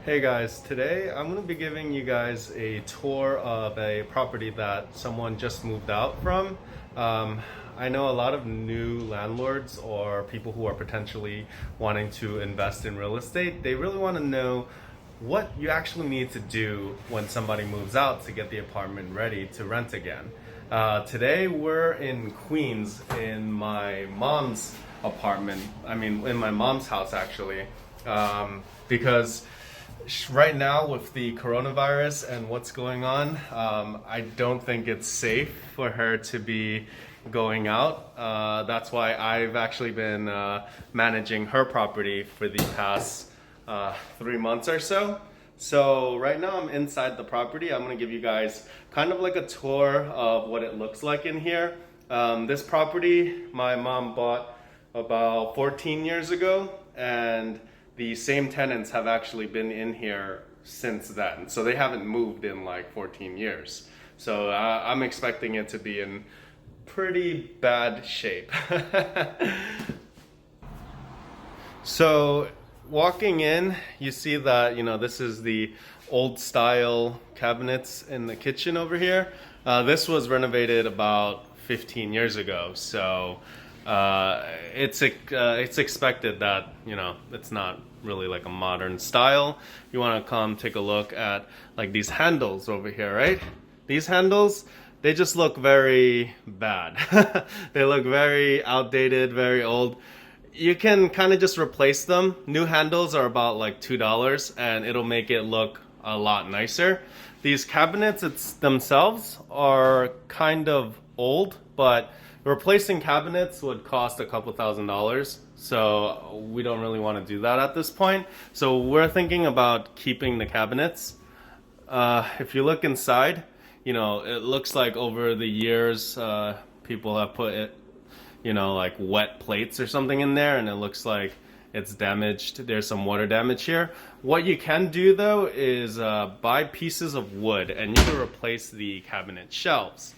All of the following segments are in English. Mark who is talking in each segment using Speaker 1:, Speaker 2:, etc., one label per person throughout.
Speaker 1: Hey guys, today I'm going to be giving you guys a tour of a property that someone just moved out from. Um, I know a lot of new landlords or people who are potentially wanting to invest in real estate. They really want to know what you actually need to do when somebody moves out to get the apartment ready to rent again. Today we're in Queens in my mom's apartment. In my mom's house actually, because right now with the coronavirus and what's going on, I don't think it's safe for her to be going out. That's why I've actually been managing her property for the past 3 months or so. So right now I'm inside the property. I'm gonna give you guys kind of like a tour of what it looks like in here. This property my mom bought about 14 years ago, and the same tenants have actually been in here since then. So they haven't moved in like 14 years. So I'm expecting it to be in pretty bad shape. So walking in, you see that, this is the old style cabinets in the kitchen over here. This was renovated about 15 years ago. So it's expected that, it's not really like a modern style. You want to come take a look at like these handles over here, right? These handles, they just look very bad. They look very outdated, very old. You can kind of just replace them. New handles are about like $2 and it'll make it look a lot nicer. These cabinets themselves are kind of old, but replacing cabinets would cost a couple $1,000s. So we don't really want to do that at this point. So we're thinking about keeping the cabinets. If you look inside, it looks like over the years, people have put it, like wet plates or something in there, and it looks like it's damaged. There's some water damage here. What you can do though is buy pieces of wood and you can replace the cabinet shelves.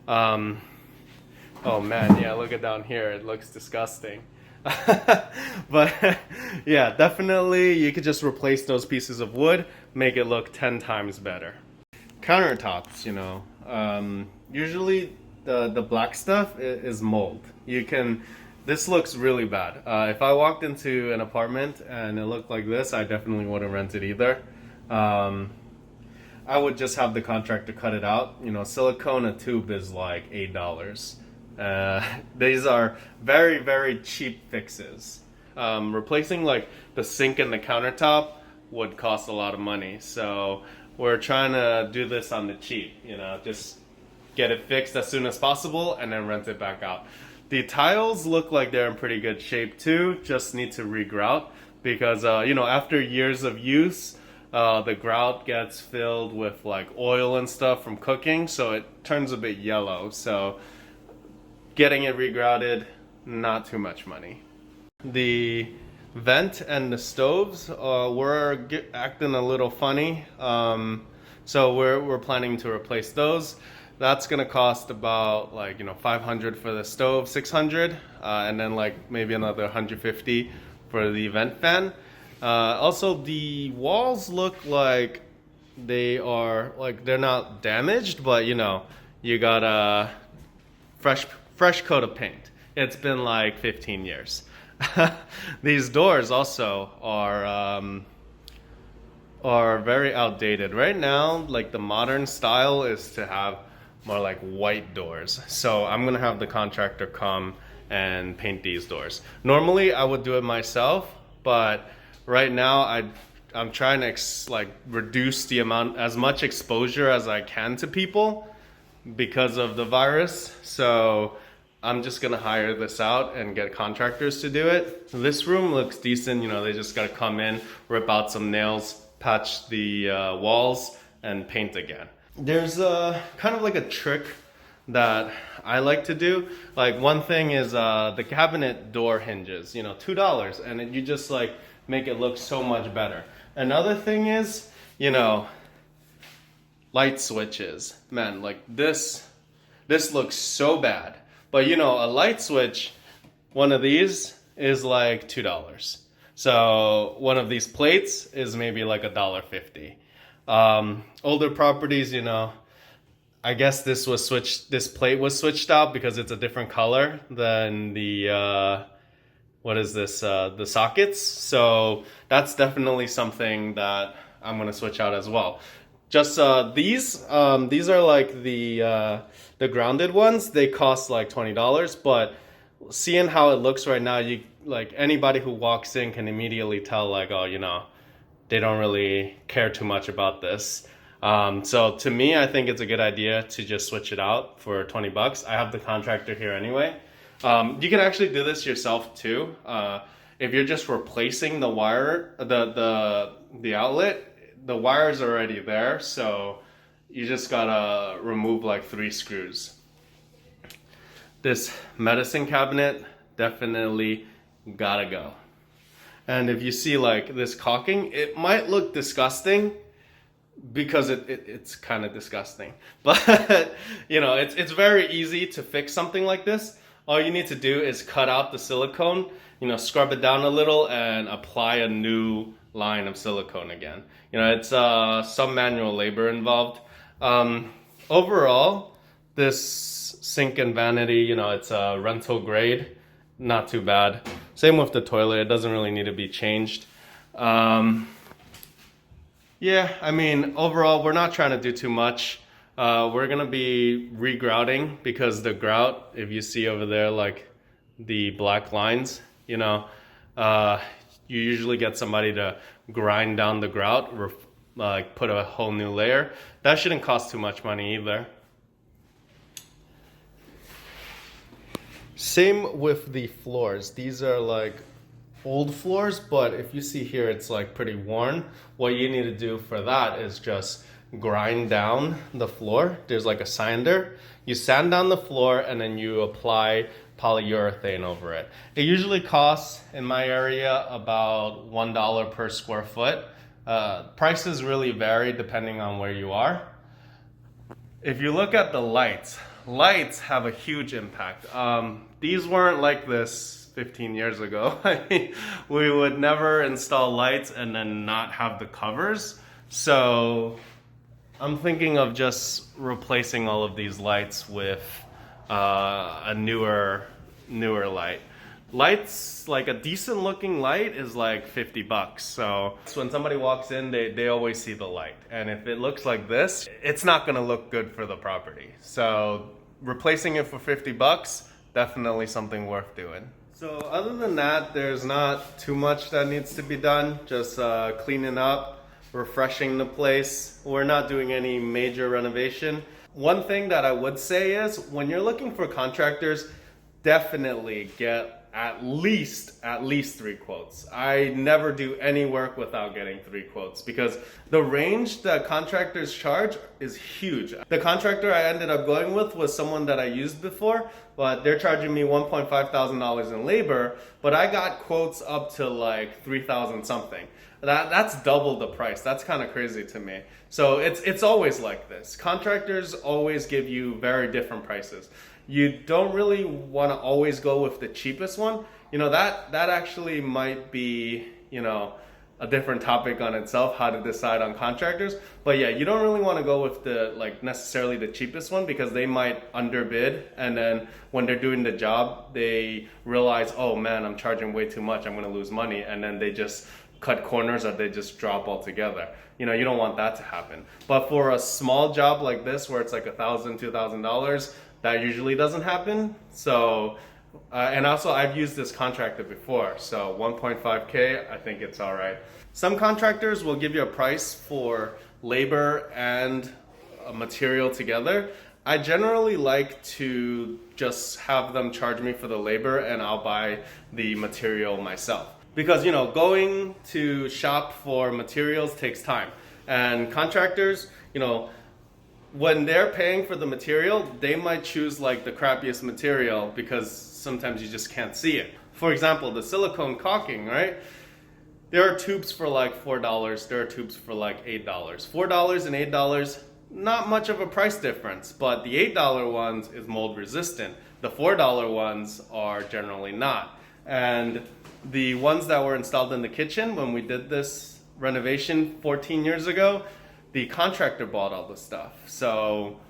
Speaker 1: Oh man, yeah, look at down here. It looks disgusting. But yeah, definitely you could just replace those pieces of wood, make it look 10 times better. Countertops, usually the black stuff is mold. This looks really bad. If I walked into an apartment and it looked like this, I definitely wouldn't rent it either. I would just have the contractor cut it out. Silicone a tube is like $8. These are very, very cheap fixes. Replacing like the sink and the countertop would cost a lot of money. So we're trying to do this on the cheap, just get it fixed as soon as possible and then rent it back out. The tiles look like they're in pretty good shape too, just need to re-grout because, after years of use, the grout gets filled with like oil and stuff from cooking, so it turns a bit yellow. So getting it regrouted, not too much money. The vent and the stoves were acting a little funny, so we're planning to replace those. That's gonna cost about like $500 for the stove, $600, and then like maybe another $150 for the vent fan. Also, the walls look like they're not damaged, but you got a fresh coat of paint. It's been like 15 years. These doors also are very outdated. Right now, like the modern style is to have more like white doors. So I'm gonna have the contractor come and paint these doors. Normally I would do it myself, but right now I'm trying to reduce the amount, as much exposure as I can to people because of the virus. So I'm just gonna hire this out and get contractors to do it. This room looks decent. They just gotta come in, rip out some nails, patch the walls, and paint again. There's kind of like a trick that I like to do. Like one thing is the cabinet door hinges, $2, and you just like make it look so much better. Another thing is, light switches. Man, like this looks so bad. But a light switch, one of these is like $2. So one of these plates is maybe like $1.50. Older properties, you know, I guess this plate was switched out because it's a different color than the the sockets. So that's definitely something that I'm gonna switch out as well. Just these are like the grounded ones. They cost like $20, but seeing how it looks right now, you like anybody who walks in can immediately tell like, oh, you know, they don't really care too much about this. So to me, I think it's a good idea to just switch it out for $20. I have the contractor here anyway. You can actually do this yourself too. If you're just replacing the wire, the outlet, the wire's already there, so you just gotta remove like 3 screws. This medicine cabinet definitely gotta go. And if you see like this caulking, it might look disgusting because it's kind of disgusting. But you know, it's very easy to fix something like this. All you need to do is cut out the silicone, you know, scrub it down a little and apply a new line of silicone again. You know, it's some manual labor involved. Overall, this sink and vanity, you know, it's a rental grade, not too bad. Same with the toilet, it doesn't really need to be changed. Yeah, I mean, overall, we're not trying to do too much. We're gonna be regrouting because the grout, if you see over there, like the black lines, you know, you usually get somebody to grind down the grout, like put a whole new layer. That shouldn't cost too much money either. Same with the floors. These are like old floors, but if you see here, it's like pretty worn. What you need to do for that is just grind down the floor. There's like a sander. You sand down the floor and then you apply polyurethane over it. It usually costs in my area about $1 per square foot. Prices really vary depending on where you are. If you look at the lights have a huge impact. These weren't like this 15 years ago. I mean, we would never install lights and then not have the covers. So I'm thinking of just replacing all of these lights with a newer light. Lights, like a decent looking light is like $50. So when somebody walks in, they always see the light. And if it looks like this, it's not gonna look good for the property. So replacing it for $50, definitely something worth doing. So other than that, there's not too much that needs to be done. Just cleaning up, refreshing the place. We're not doing any major renovation. One thing that I would say is when you're looking for contractors, definitely get at least 3 quotes. I never do any work without getting 3 quotes because the range that contractors charge is huge. The contractor I ended up going with was someone that I used before, but they're charging me $1.5 thousand in labor, but I got quotes up to like 3,000 something. That's double the price. That's kind of crazy to me. So it's always like this. Contractors always give you very different prices. You don't really want to always go with the cheapest one. You know, that actually might be, you know, a different topic on itself, how to decide on contractors. But yeah, you don't really want to go with the, like, necessarily the cheapest one because they might underbid. And then when they're doing the job, they realize, oh man, I'm charging way too much. I'm going to lose money. And then they just cut corners or they just drop altogether. You know, you don't want that to happen. But for a small job like this, where it's like $1,000, $2,000, that usually doesn't happen. So, and also I've used this contractor before, so 1.5K, I think it's all right. Some contractors will give you a price for labor and material together. I generally like to just have them charge me for the labor and I'll buy the material myself. Because, you know, going to shop for materials takes time. And contractors, you know, when they're paying for the material, they might choose like the crappiest material because sometimes you just can't see it. For example, the silicone caulking, right? There are tubes for like $4, there are tubes for like $8. $4 and $8, not much of a price difference, but the $8 ones is mold resistant. The $4 ones are generally not. And the ones that were installed in the kitchen when we did this renovation 14 years ago, the contractor bought all the stuff. So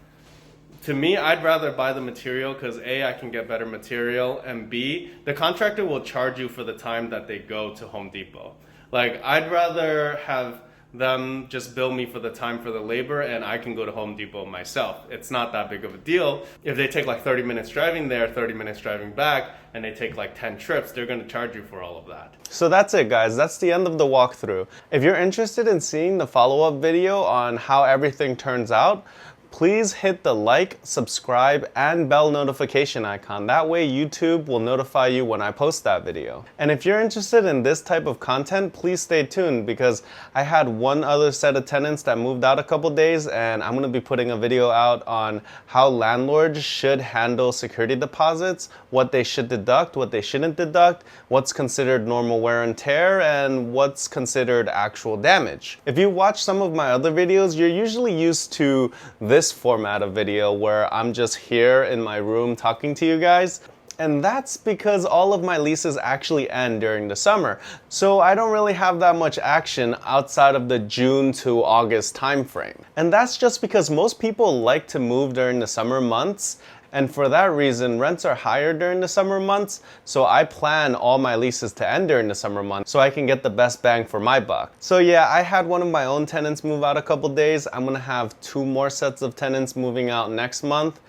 Speaker 1: to me, I'd rather buy the material because A, I can get better material, and B, the contractor will charge you for the time that they go to Home Depot. Like, I'd rather have them just bill me for the time for the labor and I can go to Home Depot myself. It's not that big of a deal. If they take like 30 minutes driving there, 30 minutes driving back, and they take like 10 trips, they're gonna charge you for all of that.
Speaker 2: So that's it, guys. That's the end of the walkthrough. If you're interested in seeing the follow-up video on how everything turns out, please hit the like, subscribe, and bell notification icon. That way YouTube will notify you when I post that video. And if you're interested in this type of content, please stay tuned because I had one other set of tenants that moved out a couple days, and I'm gonna be putting a video out on how landlords should handle security deposits, what they should deduct, what they shouldn't deduct, what's considered normal wear and tear, and what's considered actual damage. If you watch some of my other videos, you're usually used to this format of video where I'm just here in my room talking to you guys. And that's because all of my leases actually end during the summer. So I don't really have that much action outside of the June to August time frame. And that's just because most people like to move during the summer months. And for that reason, rents are higher during the summer months, so I plan all my leases to end during the summer months so I can get the best bang for my buck. So yeah, I had one of my own tenants move out a couple days. I'm gonna have 2 more sets of tenants moving out next month.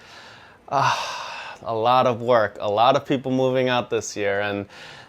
Speaker 2: A lot of work, a lot of people moving out this year, and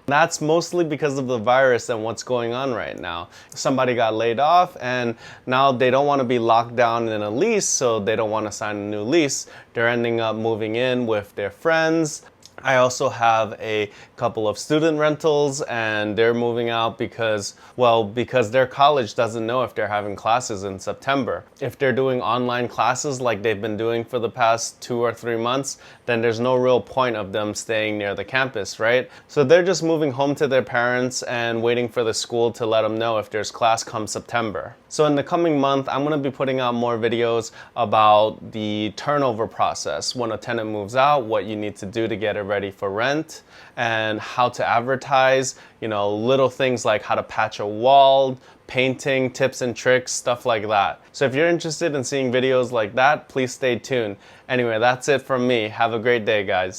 Speaker 2: that's mostly because of the virus and what's going on right now. Somebody got laid off and now they don't want to be locked down in a lease, so they don't want to sign a new lease. They're ending up moving in with their friends. I also have a couple of student rentals and they're moving out because their college doesn't know if they're having classes in September. If they're doing online classes like they've been doing for the past 2 or 3 months, then there's no real point of them staying near the campus, right? So they're just moving home to their parents and waiting for the school to let them know if there's class come September. So in the coming month, I'm gonna be putting out more videos about the turnover process. When a tenant moves out, what you need to do to get it ready for rent, and how to advertise, little things like how to patch a wall, painting, tips and tricks, stuff like that. So if you're interested in seeing videos like that, please stay tuned. Anyway, that's it from me. Have a great day, guys.